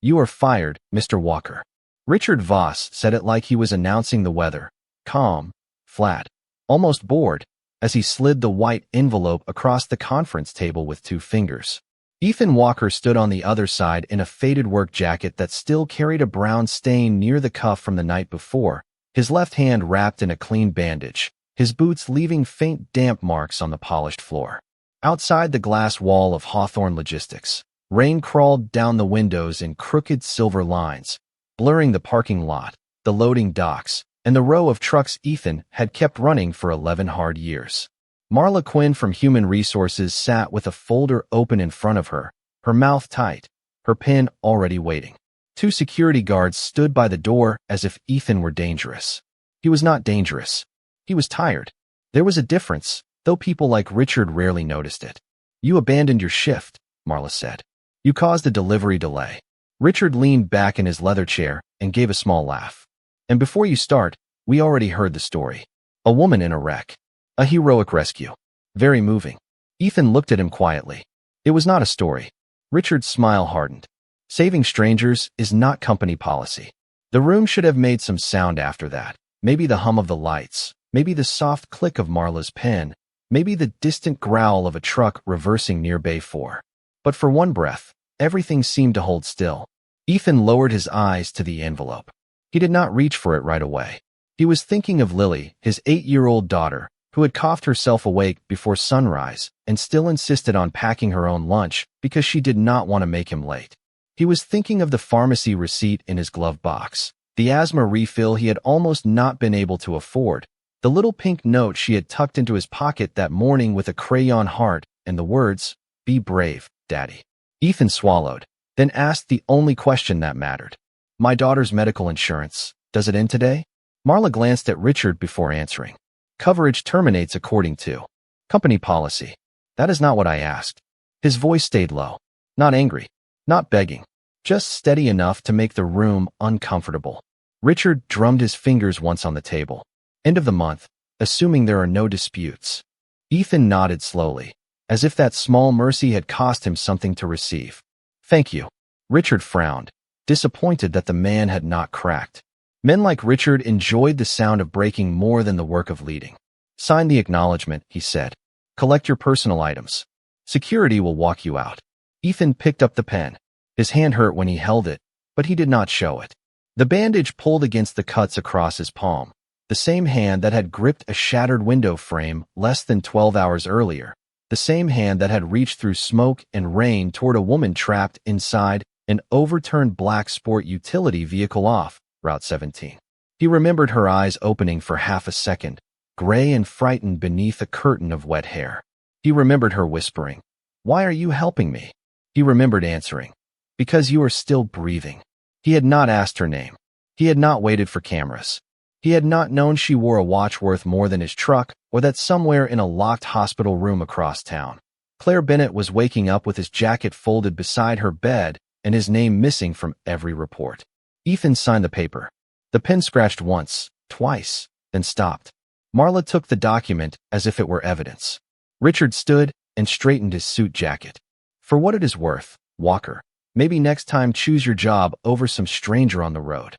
"You are fired, Mr. Walker." Richard Voss said it like he was announcing the weather, calm, flat, almost bored, as he slid the white envelope across the conference table with 2 fingers. Ethan Walker stood on the other side in a faded work jacket that still carried a brown stain near the cuff from the night before, his left hand wrapped in a clean bandage, his boots leaving faint damp marks on the polished floor. Outside the glass wall of Hawthorne Logistics, rain crawled down the windows in crooked silver lines, blurring the parking lot, the loading docks, and the row of trucks Ethan had kept running for 11 hard years. Marla Quinn from Human Resources sat with a folder open in front of her, her mouth tight, her pen already waiting. 2 security guards stood by the door as if Ethan were dangerous. He was not dangerous. He was tired. There was a difference, though people like Richard rarely noticed it. "You abandoned your shift," Marla said. "You caused a delivery delay." Richard leaned back in his leather chair and gave a small laugh. "And before you start, we already heard the story. A woman in a wreck. A heroic rescue. Very moving." Ethan looked at him quietly. It was not a story. Richard's smile hardened. Saving strangers is not company policy. The room should have made some sound after that. Maybe the hum of the lights. Maybe the soft click of Marla's pen. Maybe the distant growl of a truck reversing near Bay 4. But for one breath, everything seemed to hold still. Ethan lowered his eyes to the envelope. He did not reach for it right away. He was thinking of Lily, his 8-year-old daughter, who had coughed herself awake before sunrise and still insisted on packing her own lunch because she did not want to make him late. He was thinking of the pharmacy receipt in his glove box, the asthma refill he had almost not been able to afford, the little pink note she had tucked into his pocket that morning with a crayon heart, and the words, "Be brave, Daddy." Ethan swallowed, then asked the only question that mattered. "My daughter's medical insurance, does it end today?" Marla glanced at Richard before answering. "Coverage terminates according to company policy." "That is not what I asked." His voice stayed low. Not angry, not begging, just steady enough to make the room uncomfortable. Richard drummed his fingers once on the table. "End of the month, assuming there are no disputes." Ethan nodded slowly, as if that small mercy had cost him something to receive. "Thank you." Richard frowned, disappointed that the man had not cracked. Men like Richard enjoyed the sound of breaking more than the work of leading. "Sign the acknowledgement," he said. "Collect your personal items. Security will walk you out." Ethan picked up the pen. His hand hurt when he held it, but he did not show it. The bandage pulled against the cuts across his palm, the same hand that had gripped a shattered window frame less than 12 hours earlier, the same hand that had reached through smoke and rain toward a woman trapped inside an overturned black sport utility vehicle off Route 17. He remembered her eyes opening for half a second, gray and frightened beneath a curtain of wet hair. He remembered her whispering, "Why are you helping me?" He remembered answering, "Because you are still breathing." He had not asked her name. He had not waited for cameras. He had not known she wore a watch worth more than his truck or that somewhere in a locked hospital room across town, Claire Bennett was waking up with his jacket folded beside her bed and his name missing from every report. Ethan signed the paper. The pen scratched once, twice, then stopped. Marla took the document as if it were evidence. Richard stood and straightened his suit jacket. "For what it is worth, Walker, maybe next time choose your job over some stranger on the road."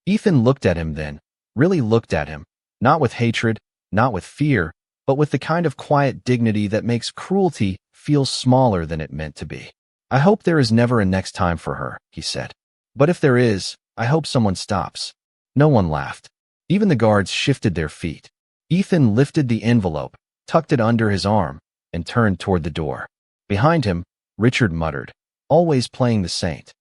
Ethan looked at him then, really looked at him, not with hatred, not with fear, but with the kind of quiet dignity that makes cruelty feel smaller than it meant to be. "I hope there is never a next time for her," he said. "But if there is, I hope someone stops." No one laughed. Even the guards shifted their feet. Ethan lifted the envelope, tucked it under his arm, and turned toward the door. Behind him, Richard muttered, "Always playing the saint."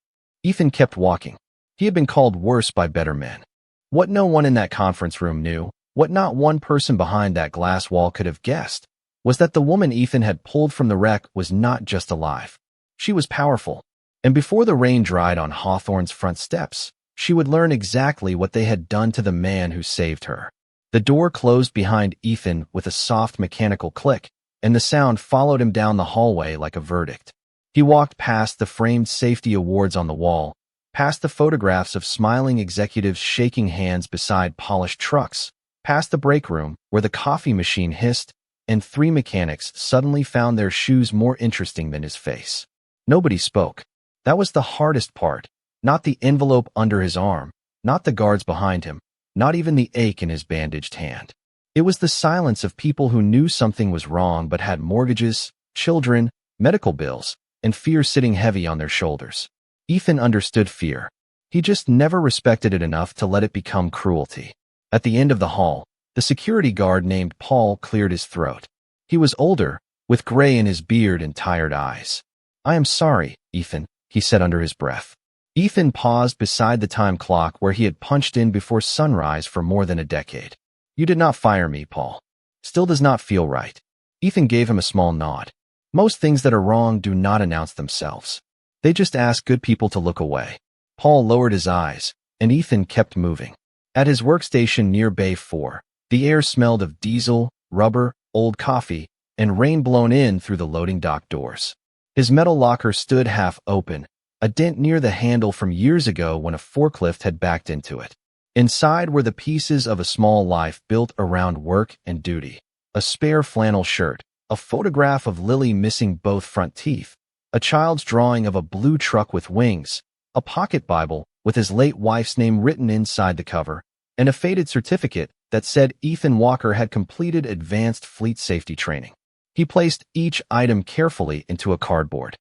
Ethan kept walking. He had been called worse by better men. What no one in that conference room knew, what not one person behind that glass wall could have guessed, was that the woman Ethan had pulled from the wreck was not just alive. She was powerful, and before the rain dried on Hawthorne's front steps, she would learn exactly what they had done to the man who saved her. The door closed behind Ethan with a soft mechanical click, and the sound followed him down the hallway like a verdict. He walked past the framed safety awards on the wall, past the photographs of smiling executives shaking hands beside polished trucks, past the break room where the coffee machine hissed, and 3 mechanics suddenly found their shoes more interesting than his face. Nobody spoke. That was the hardest part. Not the envelope under his arm, not the guards behind him, not even the ache in his bandaged hand. It was the silence of people who knew something was wrong but had mortgages, children, medical bills, and fear sitting heavy on their shoulders. Ethan understood fear. He just never respected it enough to let it become cruelty. At the end of the hall, the security guard named Paul cleared his throat. He was older, with gray in his beard and tired eyes. "I am sorry, Ethan," he said under his breath. Ethan paused beside the time clock where he had punched in before sunrise for more than a decade. "You did not fire me, Paul. Still does not feel right." Ethan gave him a small nod. Most things that are wrong do not announce themselves. They just ask good people to look away. Paul lowered his eyes, and Ethan kept moving. At his workstation near Bay 4, the air smelled of diesel, rubber, old coffee, and rain blown in through the loading dock doors. His metal locker stood half open, a dent near the handle from years ago when a forklift had backed into it. Inside were the pieces of a small life built around work and duty. A spare flannel shirt, a photograph of Lily missing both front teeth, a child's drawing of a blue truck with wings, a pocket Bible with his late wife's name written inside the cover, and a faded certificate that said Ethan Walker had completed advanced fleet safety training. He placed each item carefully into a cardboard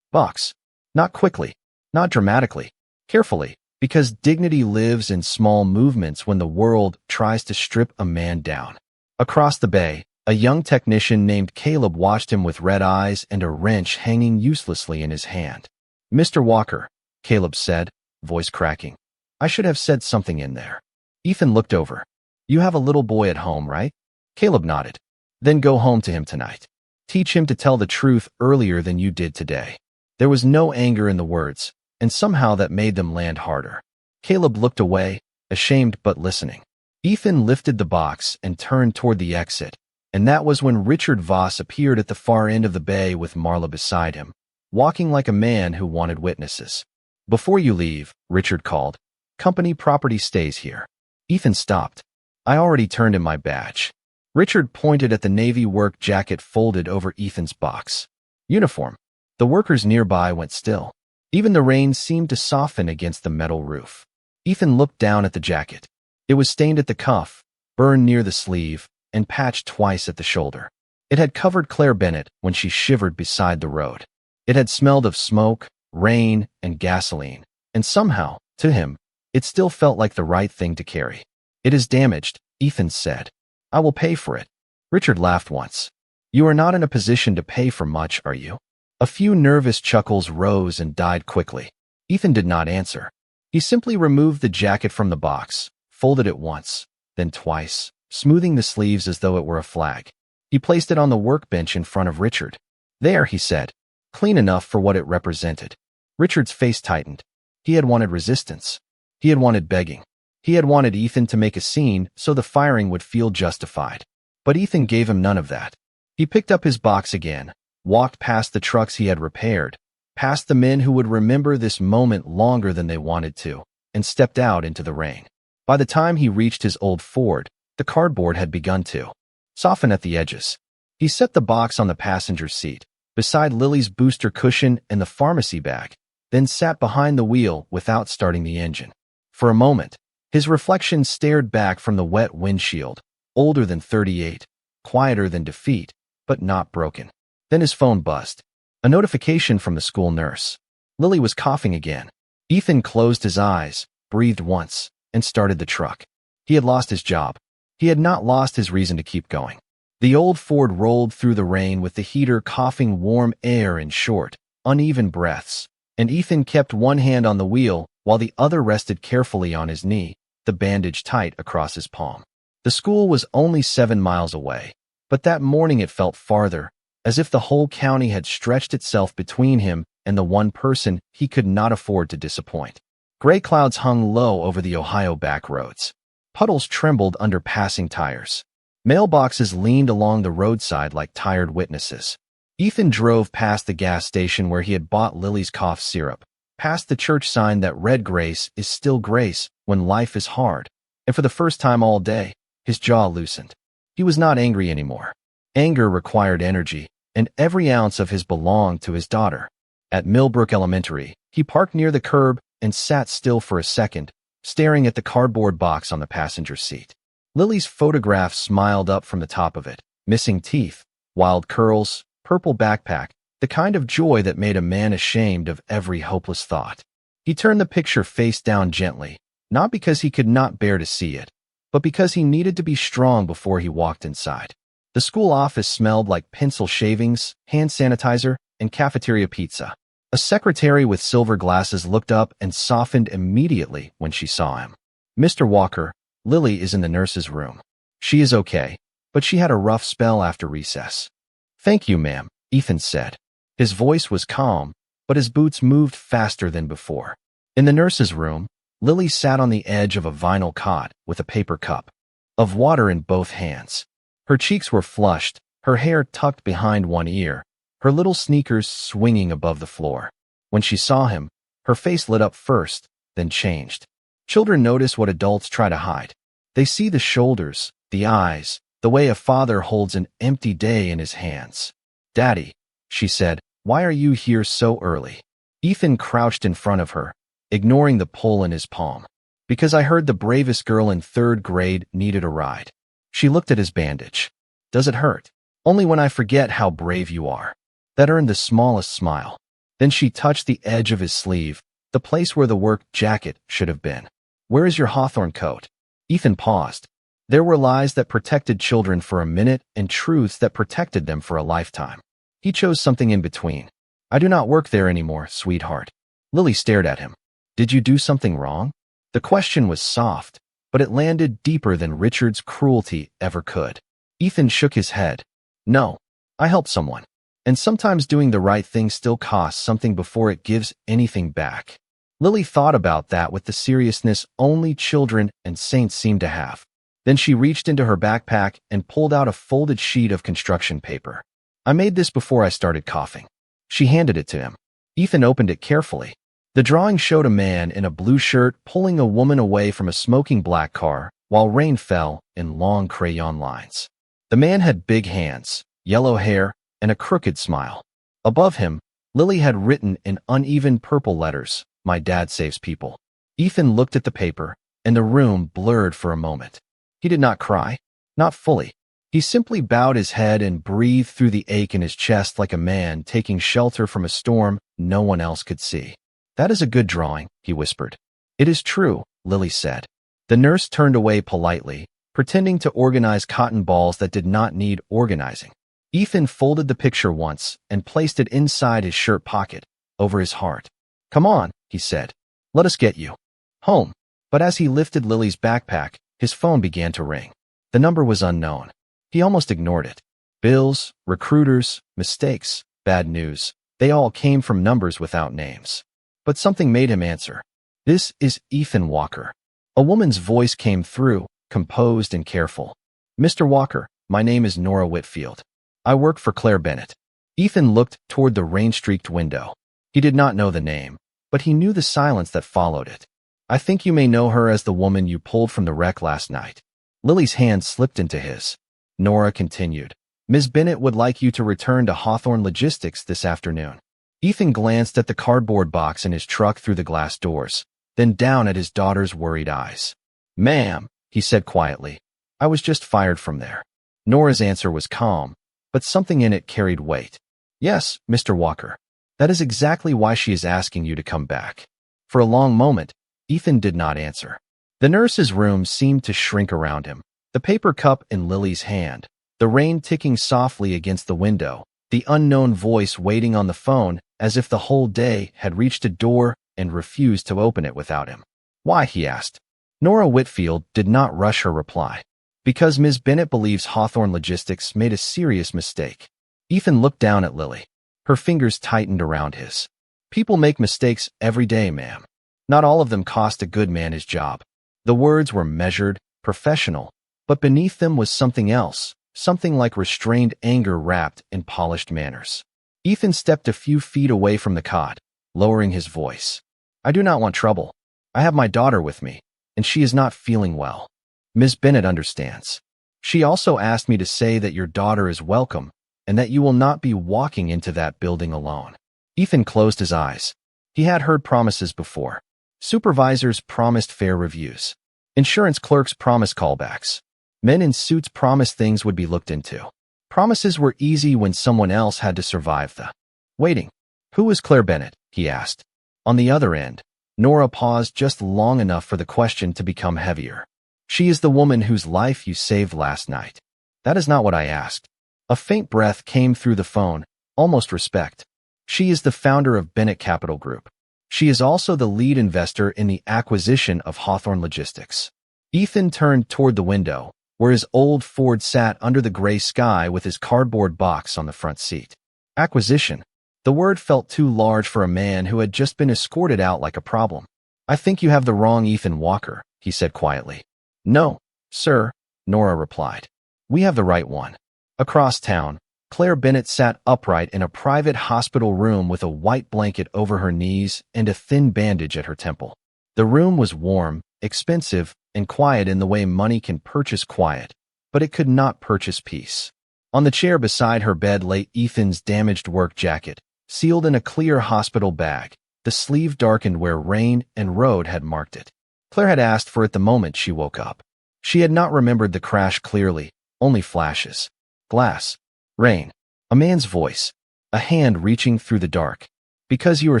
box. Not quickly, not dramatically, carefully, because dignity lives in small movements when the world tries to strip a man down. Across the bay, a young technician named Caleb watched him with red eyes and a wrench hanging uselessly in his hand. "Mr. Walker," Caleb said, voice cracking. "I should have said something in there." Ethan looked over. "You have a little boy at home, right?" Caleb nodded. "Then go home to him tonight. Teach him to tell the truth earlier than you did today." There was no anger in the words, and somehow that made them land harder. Caleb looked away, ashamed but listening. Ethan lifted the box and turned toward the exit, and that was when Richard Voss appeared at the far end of the bay with Marla beside him, walking like a man who wanted witnesses. "Before you leave," Richard called, "company property stays here." Ethan stopped. "I already turned in my badge." Richard pointed at the navy work jacket folded over Ethan's box. "Uniform." The workers nearby went still. Even the rain seemed to soften against the metal roof. Ethan looked down at the jacket. It was stained at the cuff, burned near the sleeve, and patched twice at the shoulder. It had covered Claire Bennett when she shivered beside the road. It had smelled of smoke, rain, and gasoline, and somehow, to him, it still felt like the right thing to carry. "It is damaged," Ethan said. "I will pay for it." Richard laughed once. "You are not in a position to pay for much, are you?" A few nervous chuckles rose and died quickly. Ethan did not answer. He simply removed the jacket from the box, folded it once, then twice, smoothing the sleeves as though it were a flag. He placed it on the workbench in front of Richard. "There," he said, clean enough for what it represented. Richard's face tightened. He had wanted resistance. He had wanted begging. He had wanted Ethan to make a scene so the firing would feel justified. But Ethan gave him none of that. He picked up his box again, walked past the trucks he had repaired, past the men who would remember this moment longer than they wanted to, and stepped out into the rain. By the time he reached his old Ford, the cardboard had begun to soften at the edges. He set the box on the passenger seat, beside Lily's booster cushion and the pharmacy bag, then sat behind the wheel without starting the engine. For a moment, his reflection stared back from the wet windshield, older than 38, quieter than defeat, but not broken. Then his phone buzzed. A notification from the school nurse. Lily was coughing again. Ethan closed his eyes, breathed once, and started the truck. He had lost his job. He had not lost his reason to keep going. The old Ford rolled through the rain with the heater coughing warm air in short, uneven breaths, and Ethan kept one hand on the wheel while the other rested carefully on his knee, the bandage tight across his palm. The school was only 7 miles away, but that morning it felt farther, as if the whole county had stretched itself between him and the one person he could not afford to disappoint. Gray clouds hung low over the Ohio back roads. Puddles trembled under passing tires. Mailboxes leaned along the roadside like tired witnesses. Ethan drove past the gas station where he had bought Lily's cough syrup, past the church sign that read "Grace is still grace when life is hard," and for the first time all day, his jaw loosened. He was not angry anymore. Anger required energy, and every ounce of his belonged to his daughter. At Millbrook Elementary, he parked near the curb and sat still for a second, staring at the cardboard box on the passenger seat. Lily's photograph smiled up from the top of it, missing teeth, wild curls, purple backpack, the kind of joy that made a man ashamed of every hopeless thought. He turned the picture face down gently, not because he could not bear to see it, but because he needed to be strong before he walked inside. The school office smelled like pencil shavings, hand sanitizer, and cafeteria pizza. A secretary with silver glasses looked up and softened immediately when she saw him. "Mr. Walker, Lily is in the nurse's room. She is okay, but she had a rough spell after recess." "Thank you, ma'am," Ethan said. His voice was calm, but his boots moved faster than before. In the nurse's room, Lily sat on the edge of a vinyl cot with a paper cup of water in both hands. Her cheeks were flushed, her hair tucked behind one ear, her little sneakers swinging above the floor. When she saw him, her face lit up first, then changed. Children notice what adults try to hide. They see the shoulders, the eyes, the way a father holds an empty day in his hands. "Daddy," she said, "why are you here so early?" Ethan crouched in front of her, ignoring the pull in his palm. "Because I heard the bravest girl in 3rd grade needed a ride." She looked at his bandage. "Does it hurt?" "Only when I forget how brave you are." That earned the smallest smile. Then she touched the edge of his sleeve, the place where the work jacket should have been. "Where is your hawthorn coat?" Ethan paused. There were lies that protected children for a minute and truths that protected them for a lifetime. He chose something in between. "I do not work there anymore, sweetheart." Lily stared at him. "Did you do something wrong?" The question was soft, but it landed deeper than Richard's cruelty ever could. Ethan shook his head. "No, I helped someone. And sometimes doing the right thing still costs something before it gives anything back." Lily thought about that with the seriousness only children and saints seem to have. Then she reached into her backpack and pulled out a folded sheet of construction paper. "I made this before I started coughing." She handed it to him. Ethan opened it carefully. The drawing showed a man in a blue shirt pulling a woman away from a smoking black car while rain fell in long crayon lines. The man had big hands, yellow hair, and a crooked smile. Above him, Lily had written in uneven purple letters, "My dad saves people." Ethan looked at the paper, and the room blurred for a moment. He did not cry, not fully. He simply bowed his head and breathed through the ache in his chest like a man taking shelter from a storm no one else could see. "That is a good drawing," he whispered. "It is true," Lily said. The nurse turned away politely, pretending to organize cotton balls that did not need organizing. Ethan folded the picture once and placed it inside his shirt pocket, over his heart. "Come on," he said. "Let us get you home." But as he lifted Lily's backpack, his phone began to ring. The number was unknown. He almost ignored it. Bills, recruiters, mistakes, bad news. They all came from numbers without names. But something made him answer. "This is Ethan Walker." A woman's voice came through, composed and careful. "Mr. Walker, my name is Nora Whitfield. I work for Claire Bennett." Ethan looked toward the rain-streaked window. He did not know the name, but he knew the silence that followed it. "I think you may know her as the woman you pulled from the wreck last night." Lily's hand slipped into his. Nora continued. "Ms. Bennett would like you to return to Hawthorne Logistics this afternoon." Ethan glanced at the cardboard box in his truck through the glass doors, then down at his daughter's worried eyes. "Ma'am," he said quietly, "I was just fired from there." Nora's answer was calm, but something in it carried weight. "Yes, Mr. Walker. That is exactly why she is asking you to come back." For a long moment, Ethan did not answer. The nurse's room seemed to shrink around him, the paper cup in Lily's hand, the rain ticking softly against the window, the unknown voice waiting on the phone as if the whole day had reached a door and refused to open it without him. "Why?" he asked. Nora Whitfield did not rush her reply. "Because Ms. Bennett believes Hawthorne Logistics made a serious mistake." Ethan looked down at Lily. Her fingers tightened around his. "People make mistakes every day, ma'am. Not all of them cost a good man his job." The words were measured, professional, but beneath them was something else, something like restrained anger wrapped in polished manners. Ethan stepped a few feet away from the cot, lowering his voice. "I do not want trouble. I have my daughter with me, and she is not feeling well. Ms. Bennett understands. She also asked me to say that your daughter is welcome and that you will not be walking into that building alone." Ethan closed his eyes. He had heard promises before. Supervisors promised fair reviews. Insurance clerks promised callbacks. Men in suits promised things would be looked into. Promises were easy when someone else had to survive the waiting. Who was Claire Bennett? He asked. On the other end, Nora paused just long enough for the question to become heavier. She is the woman whose life you saved last night. That is not what I asked. A faint breath came through the phone, almost respect. She is the founder of Bennett Capital Group. She is also the lead investor in the acquisition of Hawthorne Logistics. Ethan turned toward the window, where his old Ford sat under the gray sky with his cardboard box on the front seat. Acquisition. The word felt too large for a man who had just been escorted out like a problem. I think you have the wrong Ethan Walker, he said quietly. No, sir, Nora replied. We have the right one. Across town, Claire Bennett sat upright in a private hospital room with a white blanket over her knees and a thin bandage at her temple. The room was warm, expensive, and quiet in the way money can purchase quiet, but it could not purchase peace. On the chair beside her bed lay Ethan's damaged work jacket, sealed in a clear hospital bag, the sleeve darkened where rain and road had marked it. Claire had asked for it the moment she woke up. She had not remembered the crash clearly, only flashes. Glass. Rain. A man's voice. A hand reaching through the dark. Because you are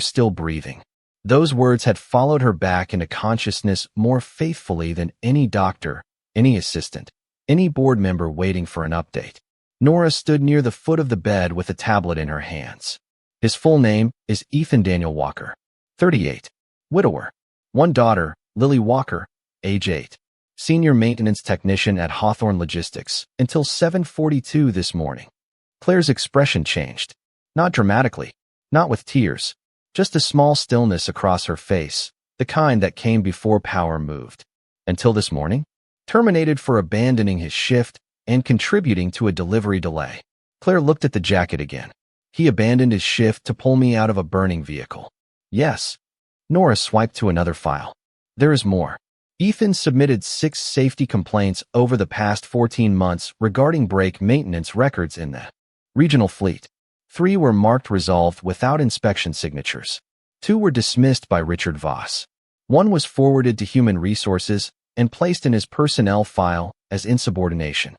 still breathing. Those words had followed her back into consciousness more faithfully than any doctor, any assistant, any board member waiting for an update. Nora stood near the foot of the bed with a tablet in her hands. His full name is Ethan Daniel Walker, 38. Widower. One daughter, Lily Walker, age 8. Senior maintenance technician at Hawthorne Logistics, until 7:42 this morning. Claire's expression changed. Not dramatically, not with tears, just a small stillness across her face, the kind that came before power moved. Until this morning? Terminated for abandoning his shift and contributing to a delivery delay. Claire looked at the jacket again. He abandoned his shift to pull me out of a burning vehicle. Yes. Nora swiped to another file. There is more. Ethan submitted 6 safety complaints over the past 14 months regarding brake maintenance records in the regional fleet. 3 were marked resolved without inspection signatures. 2 were dismissed by Richard Voss. 1 was forwarded to Human Resources and placed in his personnel file as insubordination.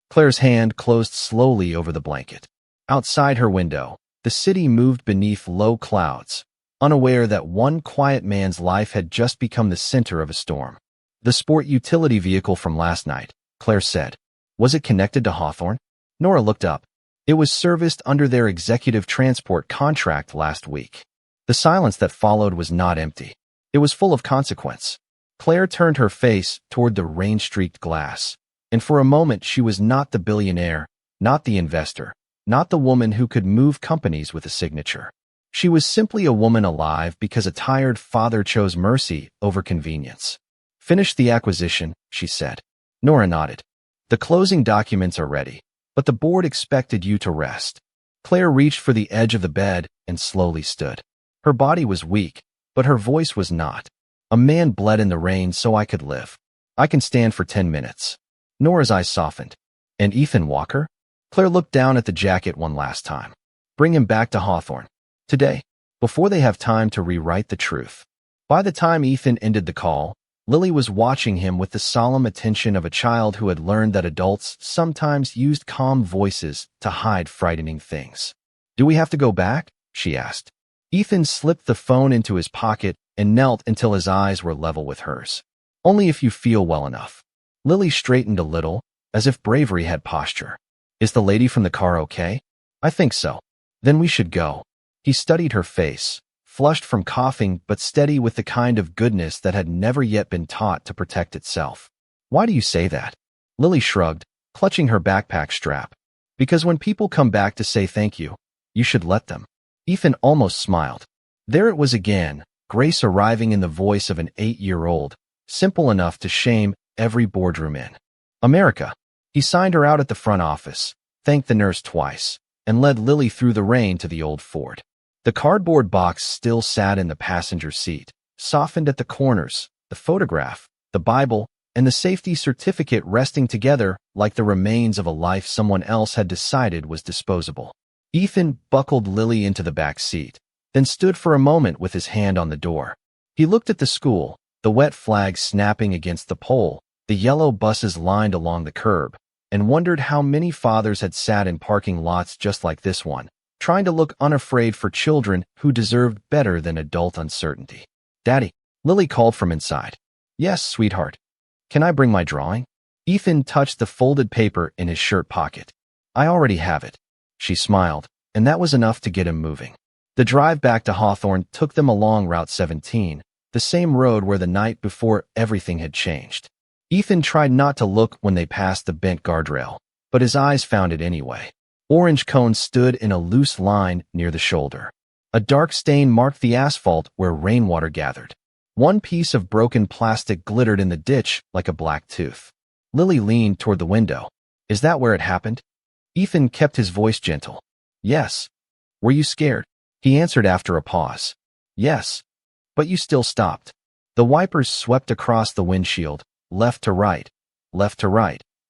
Claire's hand closed slowly over the blanket. Outside her window, the city moved beneath low clouds, unaware that one quiet man's life had just become the center of a storm. The sport utility vehicle from last night, Claire said. Was it connected to Hawthorne? Nora looked up. It was serviced under their executive transport contract last week. The silence that followed was not empty. It was full of consequence. Claire turned her face toward the rain-streaked glass, and for a moment she was not the billionaire, not the investor, not the woman who could move companies with a signature. She was simply a woman alive because a tired father chose mercy over convenience. Finish the acquisition, she said. Nora nodded. The closing documents are ready, but the board expected you to rest. Claire reached for the edge of the bed and slowly stood. Her body was weak, but her voice was not. A man bled in the rain so I could live. I can stand for 10 minutes. Nora's eyes softened. And Ethan Walker? Claire looked down at the jacket one last time. Bring him back to Hawthorne. Today, before they have time to rewrite the truth. By the time Ethan ended the call, Lily was watching him with the solemn attention of a child who had learned that adults sometimes used calm voices to hide frightening things. Do we have to go back? She asked. Ethan slipped the phone into his pocket and knelt until his eyes were level with hers. Only if you feel well enough. Lily straightened a little, as if bravery had posture. Is the lady from the car okay? I think so. Then we should go. He studied her face, flushed from coughing but steady with the kind of goodness that had never yet been taught to protect itself. Why do you say that? Lily shrugged, clutching her backpack strap. Because when people come back to say thank you, you should let them. Ethan almost smiled. There it was again, grace arriving in the voice of an 8-year-old, simple enough to shame every boardroom in America. He signed her out at the front office, thanked the nurse twice, and led Lily through the rain to the old Ford. The cardboard box still sat in the passenger seat, softened at the corners, the photograph, the Bible, and the safety certificate resting together like the remains of a life someone else had decided was disposable. Ethan buckled Lily into the back seat, then stood for a moment with his hand on the door. He looked at the school, the wet flags snapping against the pole, the yellow buses lined along the curb, and wondered how many fathers had sat in parking lots just like this one, trying to look unafraid for children who deserved better than adult uncertainty. "Daddy," Lily called from inside. "Yes, sweetheart. Can I bring my drawing?" Ethan touched the folded paper in his shirt pocket. "I already have it." She smiled, and that was enough to get him moving. The drive back to Hawthorne took them along Route 17, the same road where the night before everything had changed. Ethan tried not to look when they passed the bent guardrail, but his eyes found it anyway. Orange cones stood in a loose line near the shoulder. A dark stain marked the asphalt where rainwater gathered. One piece of broken plastic glittered in the ditch like a black tooth. Lily leaned toward the window. "Is that where it happened?" Ethan kept his voice gentle. "Yes." "Were you scared?" He answered after a pause. "Yes. But you still stopped." The wipers swept across the windshield, left to right,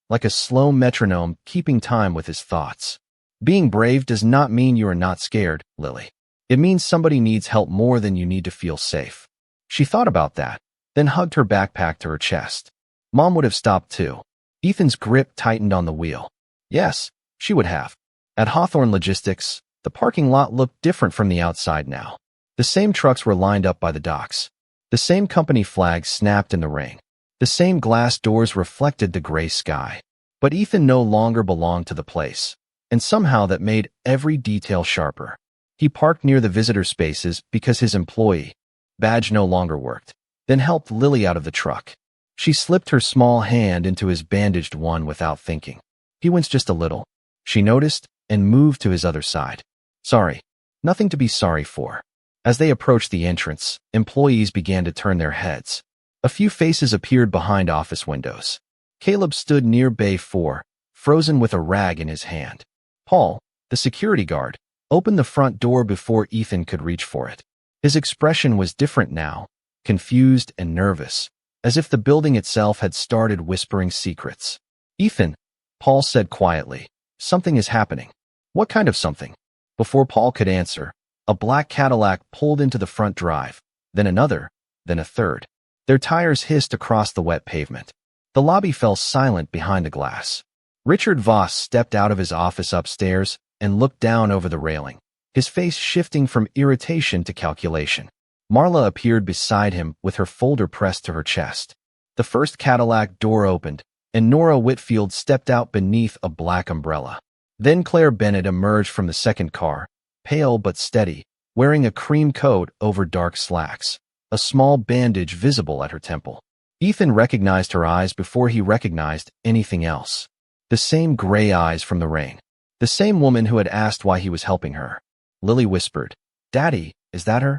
like a slow metronome keeping time with his thoughts. "Being brave does not mean you are not scared, Lily. It means somebody needs help more than you need to feel safe." She thought about that, then hugged her backpack to her chest. Mom would have stopped too. Ethan's grip tightened on the wheel. Yes, she would have. At Hawthorne Logistics, the parking lot looked different from the outside now. The same trucks were lined up by the docks. The same company flags snapped in the rain. The same glass doors reflected the gray sky. But Ethan no longer belonged to the place, and somehow that made every detail sharper. He parked near the visitor spaces because his employee badge no longer worked, then helped Lily out of the truck. She slipped her small hand into his bandaged one without thinking. He winced just a little. She noticed and moved to his other side. "Sorry. Nothing to be sorry for." As they approached the entrance, employees began to turn their heads. A few faces appeared behind office windows. Caleb stood near Bay 4, frozen with a rag in his hand. Paul, the security guard, opened the front door before Ethan could reach for it. His expression was different now, confused and nervous, as if the building itself had started whispering secrets. "Ethan," Paul said quietly, "something is happening." "What kind of something?" Before Paul could answer, a black Cadillac pulled into the front drive, then another, then a third. Their tires hissed across the wet pavement. The lobby fell silent behind the glass. Richard Voss stepped out of his office upstairs and looked down over the railing, his face shifting from irritation to calculation. Marla appeared beside him with her folder pressed to her chest. The first Cadillac door opened, and Nora Whitfield stepped out beneath a black umbrella. Then Claire Bennett emerged from the second car, pale but steady, wearing a cream coat over dark slacks, a small bandage visible at her temple. Ethan recognized her eyes before he recognized anything else. The same gray eyes from the rain. The same woman who had asked why he was helping her. Lily whispered, "Daddy, is that her?"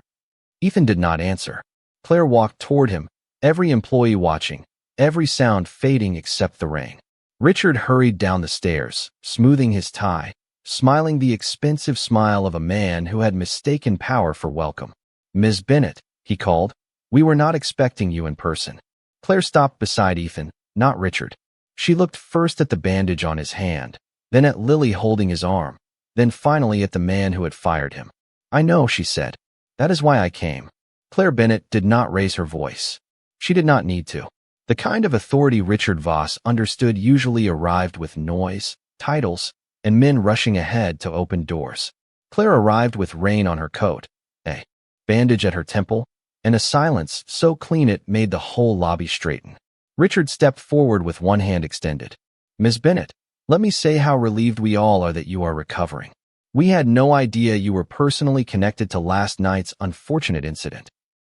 Ethan did not answer. Claire walked toward him, every employee watching, every sound fading except the rain. Richard hurried down the stairs, smoothing his tie, smiling the expensive smile of a man who had mistaken power for welcome. "Ms. Bennett," he called, "we were not expecting you in person." Claire stopped beside Ethan, not Richard. She looked first at the bandage on his hand, then at Lily holding his arm, then finally at the man who had fired him. "I know," she said. "That is why I came." Claire Bennett did not raise her voice. She did not need to. The kind of authority Richard Voss understood usually arrived with noise, titles, and men rushing ahead to open doors. Claire arrived with rain on her coat, a bandage at her temple, and a silence so clean it made the whole lobby straighten. Richard stepped forward with one hand extended. "Ms. Bennett, let me say how relieved we all are that you are recovering. We had no idea you were personally connected to last night's unfortunate incident."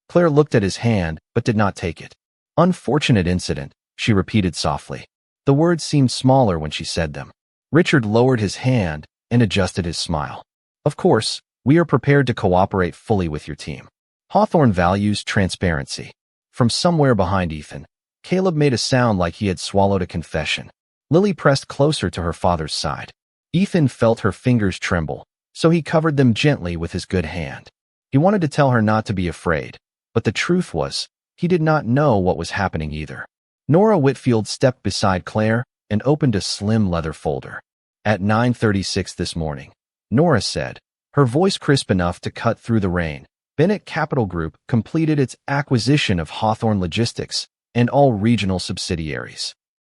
Claire looked at his hand but did not take it. "Unfortunate incident," she repeated softly. The words seemed smaller when she said them. Richard lowered his hand and adjusted his smile. "Of course, we are prepared to cooperate fully with your team. Hawthorne values transparency." From somewhere behind Ethan, Caleb made a sound like he had swallowed a confession. Lily pressed closer to her father's side. Ethan felt her fingers tremble, so he covered them gently with his good hand. He wanted to tell her not to be afraid, but the truth was, he did not know what was happening either. Nora Whitfield stepped beside Claire and opened a slim leather folder. "At 9:36 this morning," Nora said, her voice crisp enough to cut through the rain, Bennett Capital Group completed its acquisition of Hawthorne Logistics and all regional subsidiaries.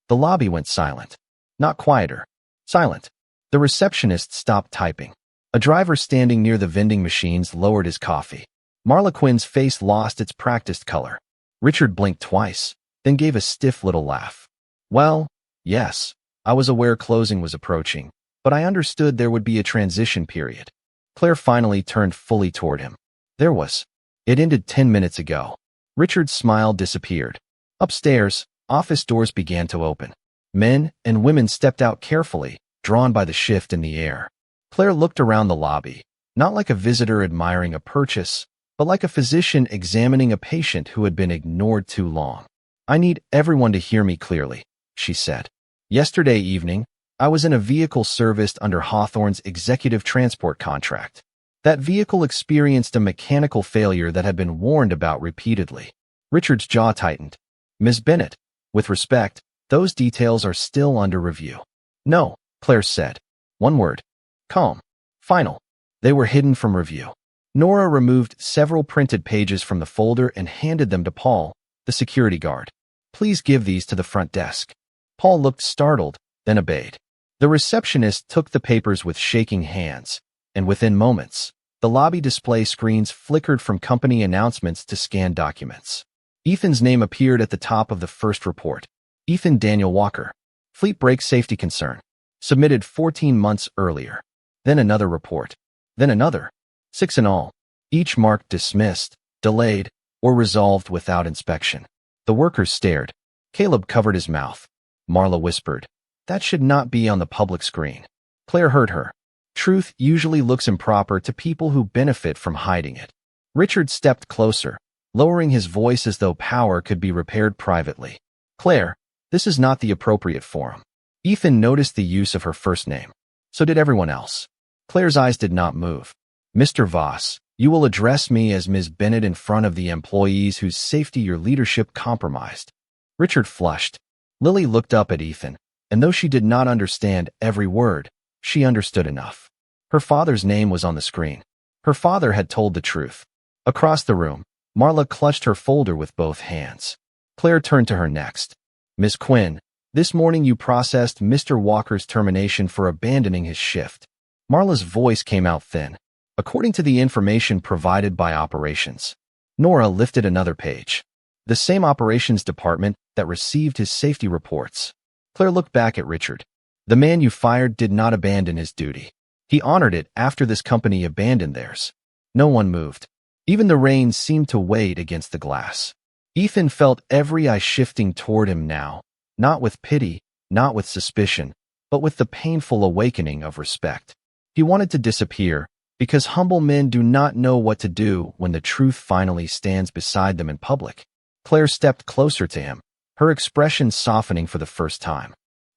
The lobby went silent. Not quieter. Silent. The receptionist stopped typing. A driver standing near the vending machines lowered his coffee. Marla Quinn's face lost its practiced color. Richard blinked twice, then gave a stiff little laugh. Well, yes, I was aware closing was approaching, but I understood there would be a transition period. Claire finally turned fully toward him. There was. It ended 10 minutes ago. Richard's smile disappeared. Upstairs, office doors began to open. Men and women stepped out carefully, drawn by the shift in the air. Claire looked around the lobby, not like a visitor admiring a purchase, but like a physician examining a patient who had been ignored too long. I need everyone to hear me clearly, she said. Yesterday evening, I was in a vehicle serviced under Hawthorne's executive transport contract. That vehicle experienced a mechanical failure that had been warned about repeatedly. Richard's jaw tightened. Ms. Bennett, with respect, those details are still under review. No, Claire said. One word. Calm. Final. They were hidden from review. Nora removed several printed pages from the folder and handed them to Paul, the security guard. Please give these to the front desk. Paul looked startled, then obeyed. The receptionist took the papers with shaking hands, and within moments, the lobby display screens flickered from company announcements to scanned documents. Ethan's name appeared at the top of the first report. Ethan Daniel Walker. Fleet brake safety concern. Submitted 14 months earlier. Then another report. Then another. 6 in all. Each marked dismissed, delayed, or resolved without inspection. The workers stared. Caleb covered his mouth. Marla whispered, "That should not be on the public screen." Claire heard her. Truth usually looks improper to people who benefit from hiding it. Richard stepped closer, lowering his voice as though power could be repaired privately. Claire, this is not the appropriate forum. Ethan noticed the use of her first name. So did everyone else. Claire's eyes did not move. Mr. Voss, you will address me as Ms. Bennett in front of the employees whose safety your leadership compromised. Richard flushed. Lily looked up at Ethan, and though she did not understand every word, she understood enough. Her father's name was on the screen. Her father had told the truth. Across the room, Marla clutched her folder with both hands. Claire turned to her next. Ms. Quinn, this morning you processed Mr. Walker's termination for abandoning his shift. Marla's voice came out thin. According to the information provided by operations. Nora lifted another page. The same operations department that received his safety reports. Claire looked back at Richard. The man you fired did not abandon his duty. He honored it after this company abandoned theirs. No one moved. Even the rain seemed to wade against the glass. Ethan felt every eye shifting toward him now, not with pity, not with suspicion, but with the painful awakening of respect. He wanted to disappear, because humble men do not know what to do when the truth finally stands beside them in public. Claire stepped closer to him, her expression softening for the first time.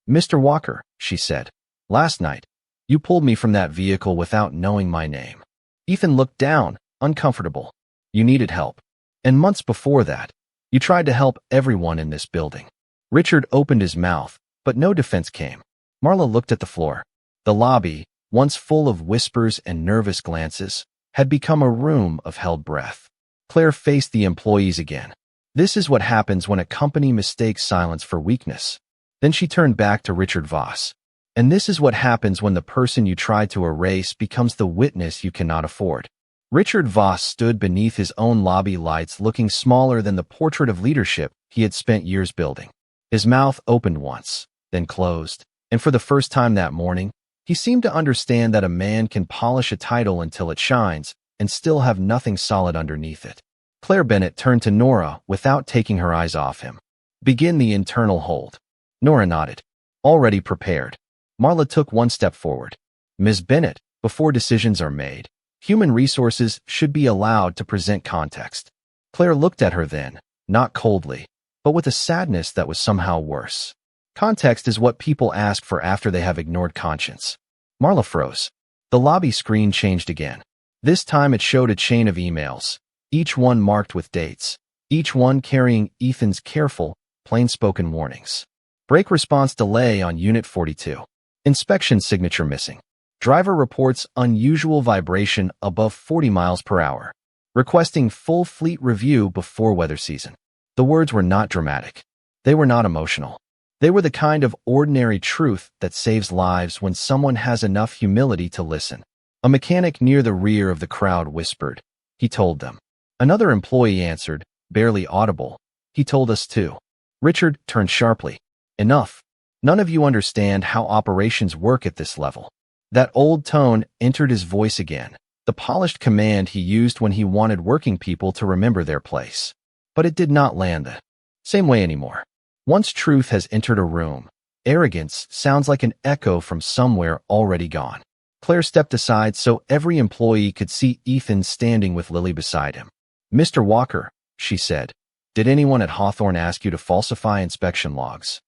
Mr. Walker, she said, last night, you pulled me from that vehicle without knowing my name. Ethan looked down, uncomfortable. You needed help. And months before that, you tried to help everyone in this building. Richard opened his mouth, but no defense came. Marla looked at the floor. The lobby, once full of whispers and nervous glances, had become a room of held breath. Claire faced the employees again. This is what happens when a company mistakes silence for weakness. Then she turned back to Richard Voss. And this is what happens when the person you tried to erase becomes the witness you cannot afford. Richard Voss stood beneath his own lobby lights, looking smaller than the portrait of leadership he had spent years building. His mouth opened once, then closed, and for the first time that morning, he seemed to understand that a man can polish a title until it shines and still have nothing solid underneath it. Claire Bennett turned to Nora without taking her eyes off him. Begin the internal hold. Nora nodded. Already prepared. Marla took one step forward. Ms. Bennett, before decisions are made, human resources should be allowed to present context. Claire looked at her then, not coldly, but with a sadness that was somehow worse. Context is what people ask for after they have ignored conscience. Marla froze. The lobby screen changed again. This time it showed a chain of emails, each one marked with dates, each one carrying Ethan's careful, plain-spoken warnings. Brake response delay on Unit 42. Inspection signature missing. Driver reports unusual vibration above 40 miles per hour. requesting full fleet review before weather season. The words were not dramatic. They were not emotional. They were the kind of ordinary truth that saves lives when someone has enough humility to listen. A mechanic near the rear of the crowd whispered. He told them. Another employee answered, barely audible. He told us too. Richard turned sharply. Enough. None of you understand how operations work at this level. That old tone entered his voice again, the polished command he used when he wanted working people to remember their place. But it did not land the same way anymore. Once truth has entered a room, arrogance sounds like an echo from somewhere already gone. Claire stepped aside so every employee could see Ethan standing with Lily beside him. Mr. Walker, she said, did anyone at Hawthorne ask you to falsify inspection logs?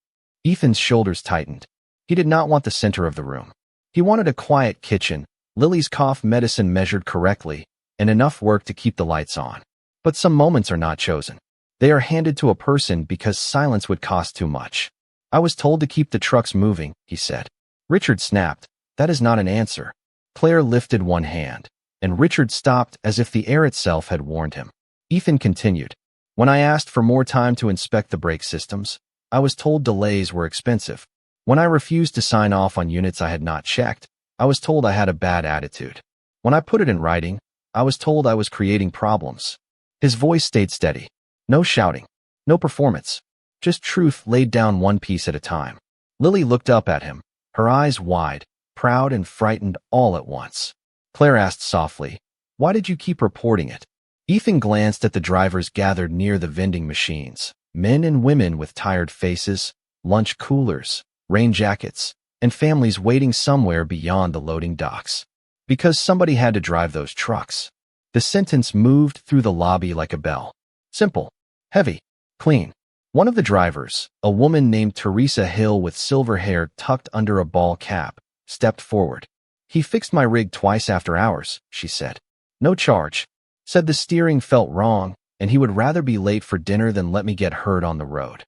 Ethan's shoulders tightened. He did not want the center of the room. He wanted a quiet kitchen, Lily's cough medicine measured correctly, and enough work to keep the lights on. But some moments are not chosen. They are handed to a person because silence would cost too much. I was told to keep the trucks moving, he said. Richard snapped. That is not an answer. Claire lifted one hand, and Richard stopped as if the air itself had warned him. Ethan continued. When I asked for more time to inspect the brake systems, I was told delays were expensive. When I refused to sign off on units I had not checked, I was told I had a bad attitude. When I put it in writing, I was told I was creating problems. His voice stayed steady. No shouting. No performance. Just truth laid down one piece at a time. Lily looked up at him, her eyes wide, proud and frightened all at once. Claire asked softly, why did you keep reporting it? Ethan glanced at the drivers gathered near the vending machines, men and women with tired faces, lunch coolers, rain jackets, and families waiting somewhere beyond the loading docks. Because somebody had to drive those trucks. The sentence moved through the lobby like a bell. Simple, heavy, clean. One of the drivers, a woman named Teresa Hill with silver hair tucked under a ball cap, stepped forward. He fixed my rig twice after hours, she said. No charge. Said the steering felt wrong, and he would rather be late for dinner than let me get hurt on the road.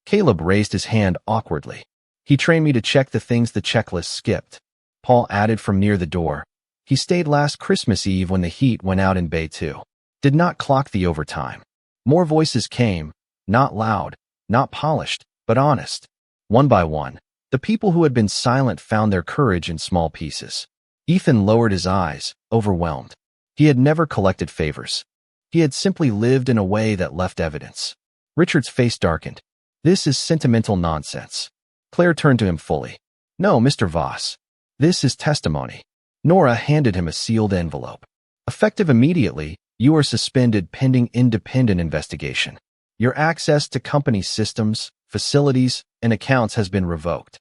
Caleb raised his hand awkwardly. He trained me to check the things the checklist skipped. Paul added from near the door. He stayed last Christmas Eve when the heat went out in Bay 2. Did not clock the overtime. More voices came, not loud, not polished, but honest. One by one, the people who had been silent found their courage in small pieces. Ethan lowered his eyes, overwhelmed. He had never collected favors. He had simply lived in a way that left evidence. Richard's face darkened. This is sentimental nonsense. Claire turned to him fully. No, Mr. Voss. This is testimony. Nora handed him a sealed envelope. Effective immediately, you are suspended pending independent investigation. Your access to company systems, facilities, and accounts has been revoked.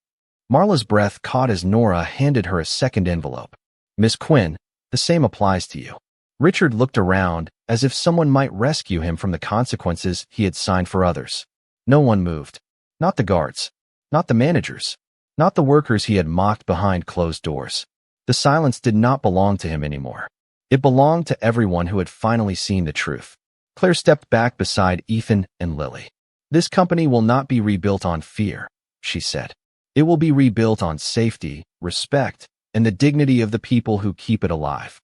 Marla's breath caught as Nora handed her a second envelope. Miss Quinn, the same applies to you. Richard looked around as if someone might rescue him from the consequences he had signed for others. No one moved. Not the guards. Not the managers. Not the workers he had mocked behind closed doors. The silence did not belong to him anymore. It belonged to everyone who had finally seen the truth. Claire stepped back beside Ethan and Lily. This company will not be rebuilt on fear, she said. It will be rebuilt on safety, respect, and the dignity of the people who keep it alive.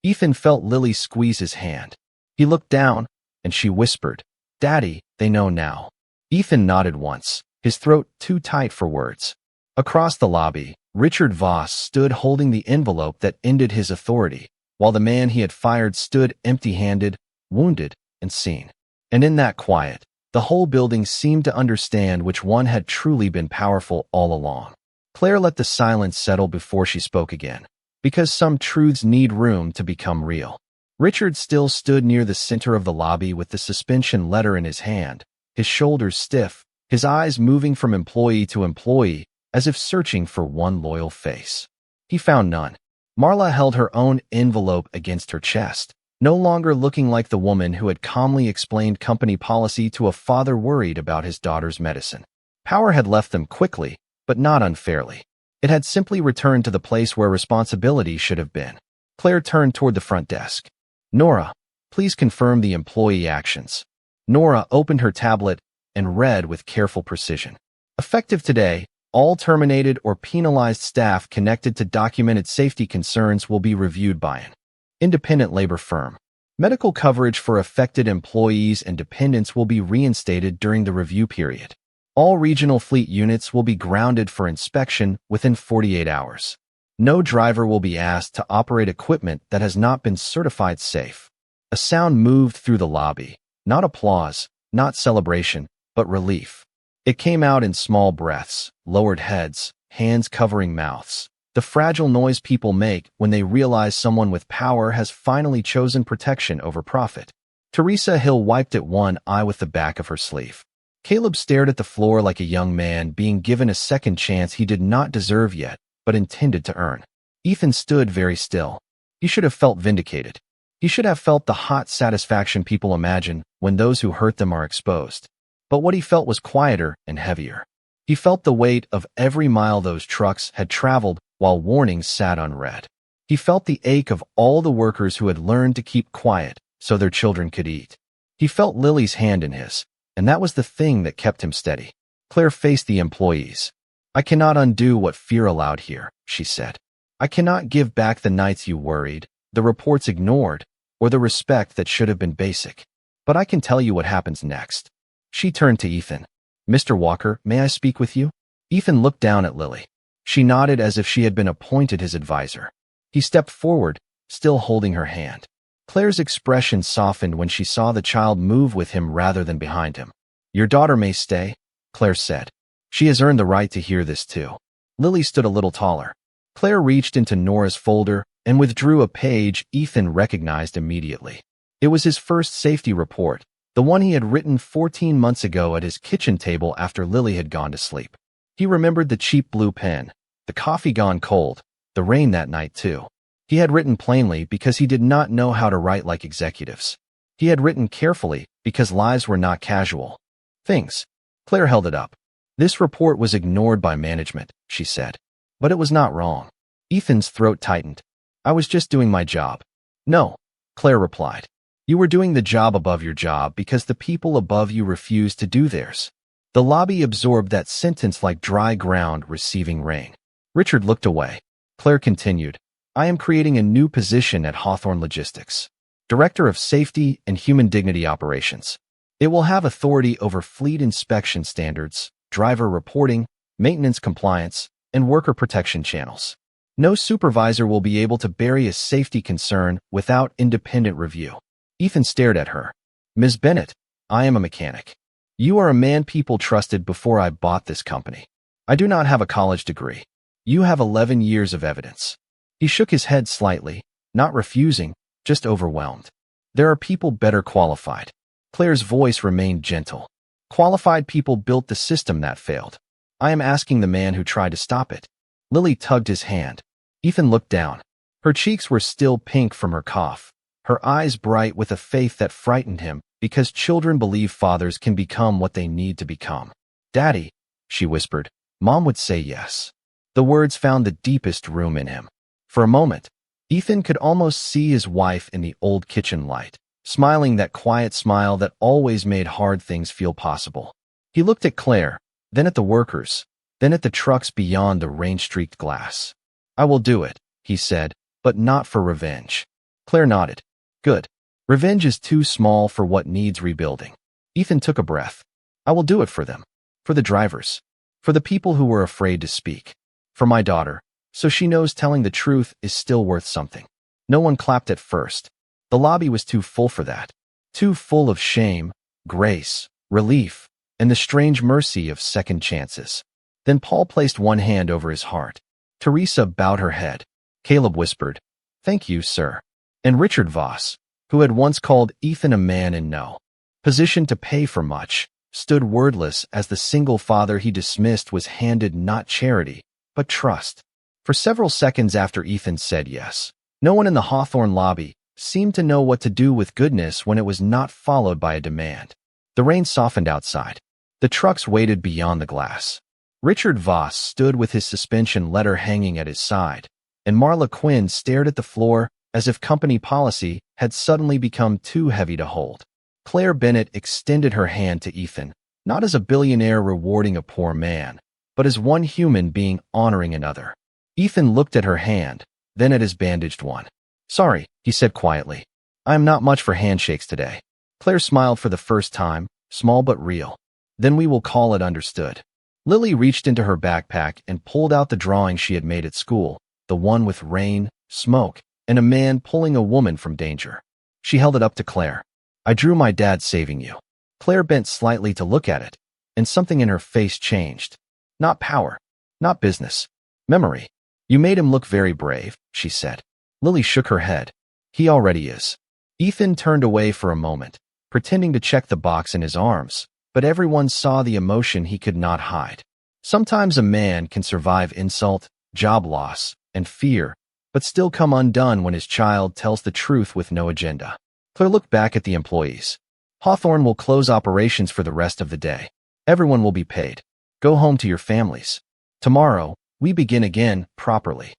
Ethan felt Lily squeeze his hand. He looked down, and she whispered, Daddy, they know now. Ethan nodded once, his throat too tight for words. Across the lobby, Richard Voss stood holding the envelope that ended his authority, while the man he had fired stood empty-handed, wounded, and seen. And in that quiet, the whole building seemed to understand which one had truly been powerful all along. Claire let the silence settle before she spoke again, because some truths need room to become real. Richard still stood near the center of the lobby with the suspension letter in his hand, his shoulders stiff, his eyes moving from employee to employee, as if searching for one loyal face. He found none. Marla held her own envelope against her chest, no longer looking like the woman who had calmly explained company policy to a father worried about his daughter's medicine. Power had left them quickly, but not unfairly. It had simply returned to the place where responsibility should have been. Claire turned toward the front desk. Nora, please confirm the employee actions. Nora opened her tablet and read with careful precision. Effective today, all terminated or penalized staff connected to documented safety concerns will be reviewed by an independent labor firm. Medical coverage for affected employees and dependents will be reinstated during the review period. All regional fleet units will be grounded for inspection within 48 hours. No driver will be asked to operate equipment that has not been certified safe. A sound moved through the lobby. Not applause, not celebration, but relief. It came out in small breaths, lowered heads, hands covering mouths. The fragile noise people make when they realize someone with power has finally chosen protection over profit. Teresa Hill wiped at one eye with the back of her sleeve. Caleb stared at the floor like a young man being given a second chance he did not deserve yet, but intended to earn. Ethan stood very still. He should have felt vindicated. He should have felt the hot satisfaction people imagine when those who hurt them are exposed. But what he felt was quieter and heavier. He felt the weight of every mile those trucks had traveled while warnings sat unread. He felt the ache of all the workers who had learned to keep quiet so their children could eat. He felt Lily's hand in his, and that was the thing that kept him steady. Claire faced the employees. "I cannot undo what fear allowed here," she said. "I cannot give back the nights you worried, the reports ignored, or the respect that should have been basic. But I can tell you what happens next." She turned to Ethan. "Mr. Walker, may I speak with you?" Ethan looked down at Lily. She nodded as if she had been appointed his advisor. He stepped forward, still holding her hand. Claire's expression softened when she saw the child move with him rather than behind him. "Your daughter may stay," Claire said. "She has earned the right to hear this too." Lily stood a little taller. Claire reached into Nora's folder and withdrew a page Ethan recognized immediately. It was his first safety report, the one he had written 14 months ago at his kitchen table after Lily had gone to sleep. He remembered the cheap blue pen, the coffee gone cold, the rain that night too. He had written plainly because he did not know how to write like executives. He had written carefully because lives were not casual things. Claire held it up. "This report was ignored by management," she said. "But it was not wrong." Ethan's throat tightened. "I was just doing my job." "No," Claire replied. "You were doing the job above your job because the people above you refused to do theirs." The lobby absorbed that sentence like dry ground receiving rain. Richard looked away. Claire continued, "I am creating a new position at Hawthorne Logistics, Director of Safety and Human Dignity Operations. It will have authority over fleet inspection standards, driver reporting, maintenance compliance, and worker protection channels. No supervisor will be able to bury a safety concern without independent review." Ethan stared at her. "Ms. Bennett, I am a mechanic. You are a man people trusted before I bought this company. I do not have a college degree. You have 11 years of evidence." He shook his head slightly, not refusing, just overwhelmed. "There are people better qualified." Claire's voice remained gentle. "Qualified people built the system that failed. I am asking the man who tried to stop it." Lily tugged his hand. Ethan looked down. Her cheeks were still pink from her cough, her eyes bright with a faith that frightened him because children believe fathers can become what they need to become. "Daddy," she whispered. "Mom would say yes." The words found the deepest room in him. For a moment, Ethan could almost see his wife in the old kitchen light, smiling that quiet smile that always made hard things feel possible. He looked at Claire, then at the workers, then at the trucks beyond the rain-streaked glass. "I will do it," he said, "but not for revenge." Claire nodded. "Good. Revenge is too small for what needs rebuilding." Ethan took a breath. "I will do it for them. For the drivers. For the people who were afraid to speak. For my daughter, so she knows telling the truth is still worth something." No one clapped at first. The lobby was too full for that. Too full of shame, grace, relief, and the strange mercy of second chances. Then Paul placed one hand over his heart. Teresa bowed her head. Caleb whispered, "Thank you, sir." And Richard Voss, who had once called Ethan a man in no position to pay for much, stood wordless as the single father he dismissed was handed not charity, but trust. For several seconds after Ethan said yes, no one in the Hawthorne lobby seemed to know what to do with goodness when it was not followed by a demand. The rain softened outside. The trucks waited beyond the glass. Richard Voss stood with his suspension letter hanging at his side, and Marla Quinn stared at the floor as if company policy had suddenly become too heavy to hold. Claire Bennett extended her hand to Ethan, not as a billionaire rewarding a poor man, but as one human being honoring another. Ethan looked at her hand, then at his bandaged one. "Sorry," he said quietly. I am not much for handshakes today. Claire smiled for the first time, small but real. Then we will call it understood. Lily reached into her backpack and pulled out the drawing she had made at school, the one with rain, smoke, and a man pulling a woman from danger. She held it up to Claire. I drew my dad saving you. Claire bent slightly to look at it, and something in her face changed. Not power, not business, memory. You made him look very brave, she said. Lily shook her head. He already is. Ethan turned away for a moment, pretending to check the box in his arms, but everyone saw the emotion he could not hide. Sometimes a man can survive insult, job loss, and fear, but still come undone when his child tells the truth with no agenda. Claire looked back at the employees. Hawthorne will close operations for the rest of the day. Everyone will be paid. Go home to your families. Tomorrow, we begin again, properly.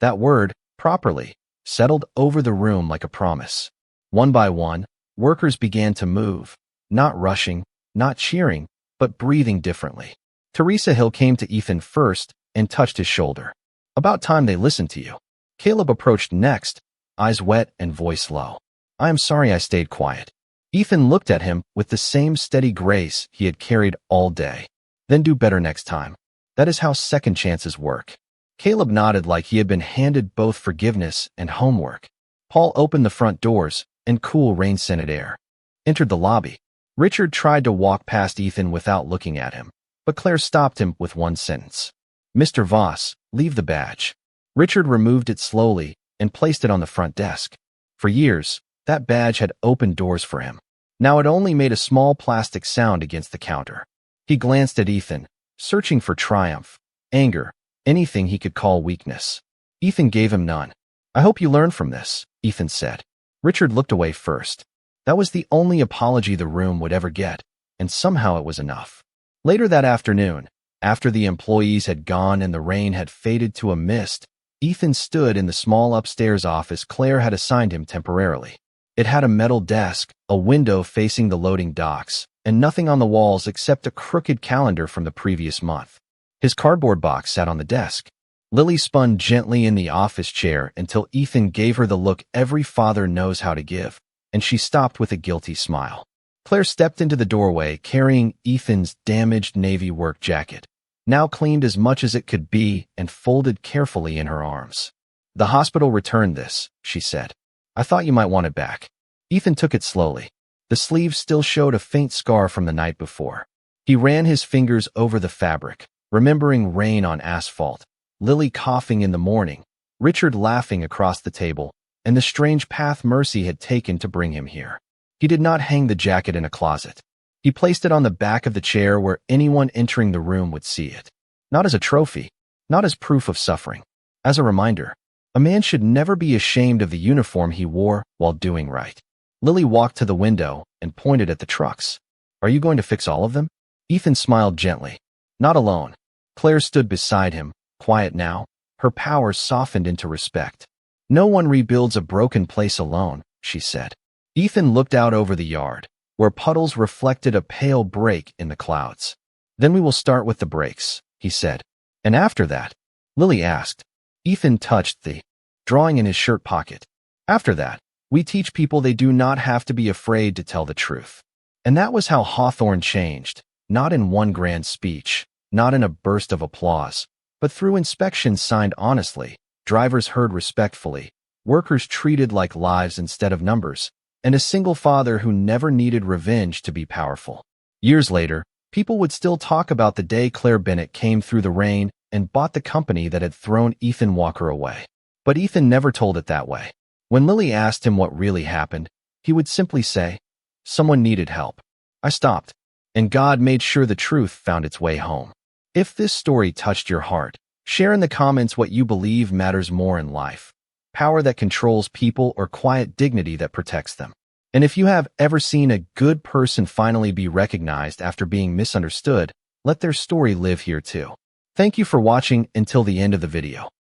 That word, properly, settled over the room like a promise. One by one, workers began to move, not rushing, not cheering, but breathing differently. Teresa Hill came to Ethan first and touched his shoulder. About time they listened to you. Caleb approached next, eyes wet and voice low. I am sorry I stayed quiet. Ethan looked at him with the same steady grace he had carried all day. Then do better next time. That is how second chances work. Caleb nodded like he had been handed both forgiveness and homework. Paul opened the front doors, and cool rain-scented air entered the lobby. Richard tried to walk past Ethan without looking at him, but Claire stopped him with one sentence. Mr. Voss, leave the badge. Richard removed it slowly and placed it on the front desk. For years, that badge had opened doors for him. Now it only made a small plastic sound against the counter. He glanced at Ethan, searching for triumph, anger, anything he could call weakness. Ethan gave him none. I hope you learn from this, Ethan said. Richard looked away first. That was the only apology the room would ever get, and somehow it was enough. Later that afternoon, after the employees had gone and the rain had faded to a mist, Ethan stood in the small upstairs office Claire had assigned him temporarily. It had a metal desk, a window facing the loading docks, and nothing on the walls except a crooked calendar from the previous month. His cardboard box sat on the desk. Lily spun gently in the office chair until Ethan gave her the look every father knows how to give, and she stopped with a guilty smile. Claire stepped into the doorway carrying Ethan's damaged navy work jacket, now cleaned as much as it could be and folded carefully in her arms. The hospital returned this, she said. I thought you might want it back. Ethan took it slowly. The sleeve still showed a faint scar from the night before. He ran his fingers over the fabric, remembering rain on asphalt, Lily coughing in the morning, Richard laughing across the table, and the strange path Mercy had taken to bring him here. He did not hang the jacket in a closet. He placed it on the back of the chair where anyone entering the room would see it. Not as a trophy, not as proof of suffering. As a reminder, a man should never be ashamed of the uniform he wore while doing right. Lily walked to the window and pointed at the trucks. Are you going to fix all of them? Ethan smiled gently. Not alone. Claire stood beside him, quiet now, her power softened into respect. No one rebuilds a broken place alone, she said. Ethan looked out over the yard, where puddles reflected a pale break in the clouds. Then we will start with the brakes, he said. And after that? Lily asked. Ethan touched the drawing in his shirt pocket. After that, we teach people they do not have to be afraid to tell the truth. And that was how Hawthorne changed, not in one grand speech, not in a burst of applause, but through inspections signed honestly, drivers heard respectfully, workers treated like lives instead of numbers, and a single father who never needed revenge to be powerful. Years later, people would still talk about the day Claire Bennett came through the rain and bought the company that had thrown Ethan Walker away. But Ethan never told it that way. When Lily asked him what really happened, he would simply say, someone needed help. I stopped, and God made sure the truth found its way home. If this story touched your heart, share in the comments what you believe matters more in life. Power that controls people or quiet dignity that protects them. And if you have ever seen a good person finally be recognized after being misunderstood, let their story live here too. Thank you for watching until the end of the video.